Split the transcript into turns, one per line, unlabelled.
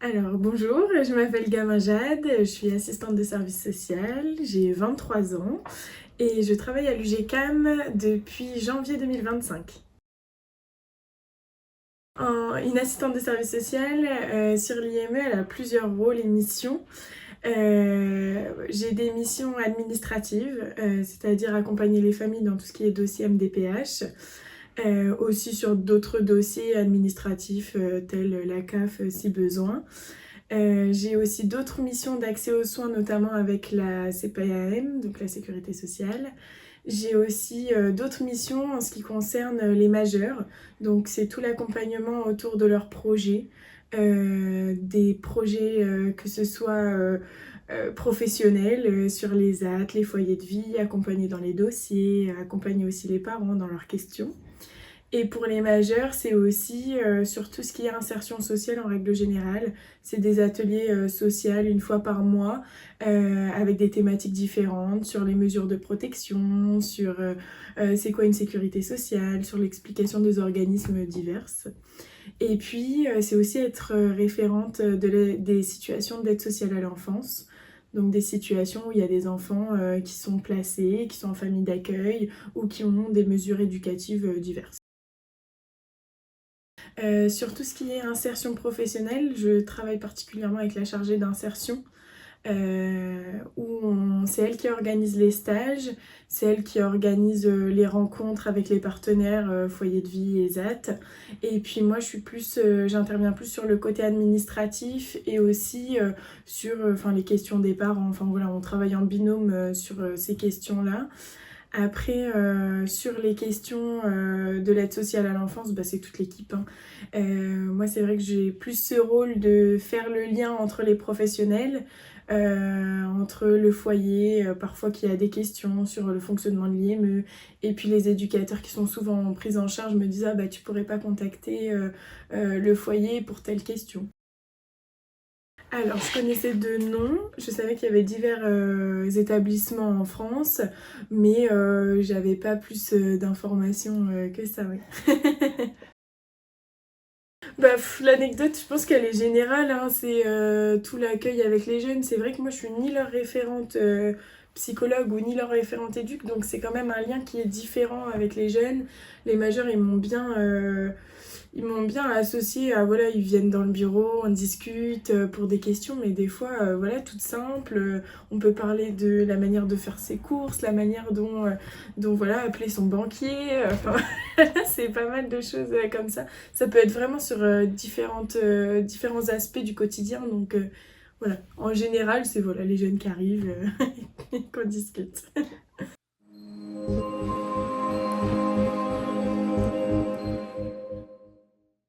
Alors bonjour, je m'appelle Gamin Jade, je suis assistante de service social, j'ai 23 ans et je travaille à l'UGCAM depuis janvier 2025. Une assistante de service social, sur l'IME, elle a plusieurs rôles et missions. J'ai des missions administratives, c'est-à-dire accompagner les familles dans tout ce qui est dossier MDPH, aussi sur d'autres dossiers administratifs tels la CAF si besoin. J'ai aussi d'autres missions d'accès aux soins, notamment avec la CPAM, donc la sécurité sociale. J'ai aussi d'autres missions en ce qui concerne les majeurs, donc c'est tout l'accompagnement autour de leurs projets, des projets que ce soit professionnels sur les AT, les foyers de vie, accompagner dans les dossiers, accompagner aussi les parents dans leurs questions. Et pour les majeurs, c'est aussi sur tout ce qui est insertion sociale en règle générale. C'est des ateliers sociaux une fois par mois avec des thématiques différentes sur les mesures de protection, sur c'est quoi une sécurité sociale, sur l'explication des organismes divers. Et puis, c'est aussi être référente des situations d'aide sociale à l'enfance. Donc des situations où il y a des enfants qui sont placés, qui sont en famille d'accueil ou qui ont des mesures éducatives diverses. Sur tout ce qui est insertion professionnelle, je travaille particulièrement avec la chargée d'insertion, c'est elle qui organise les stages, c'est elle qui organise les rencontres avec les partenaires foyer de vie et ZAT. Et puis moi, j'interviens plus sur le côté administratif et aussi sur les questions des parents. Enfin voilà, on travaille en binôme sur ces questions-là. Après, sur les questions de l'aide sociale à l'enfance, bah, c'est toute l'équipe, hein. Moi, c'est vrai que j'ai plus ce rôle de faire le lien entre les professionnels, entre le foyer, parfois qu'il y a des questions sur le fonctionnement de l'IME, et puis les éducateurs qui sont souvent pris en charge me disent «Ah bah tu pourrais pas contacter le foyer pour telle question». Alors, je connaissais de nom, je savais qu'il y avait divers établissements en France, mais j'avais pas plus d'informations que ça, oui. Bah, l'anecdote, je pense qu'elle est générale, hein, c'est tout l'accueil avec les jeunes. C'est vrai que moi, je suis ni leur référente psychologue ou ni leur référente éduc, donc c'est quand même un lien qui est différent avec les jeunes. Les majeurs, ils m'ont bien associé à, voilà, ils viennent dans le bureau, on discute pour des questions, mais des fois, voilà, toutes simples. On peut parler de la manière de faire ses courses, la manière dont voilà, appeler son banquier. Enfin, c'est pas mal de choses comme ça. Ça peut être vraiment sur différents aspects du quotidien. Donc, voilà, en général, c'est voilà, les jeunes qui arrivent, qu'on discute.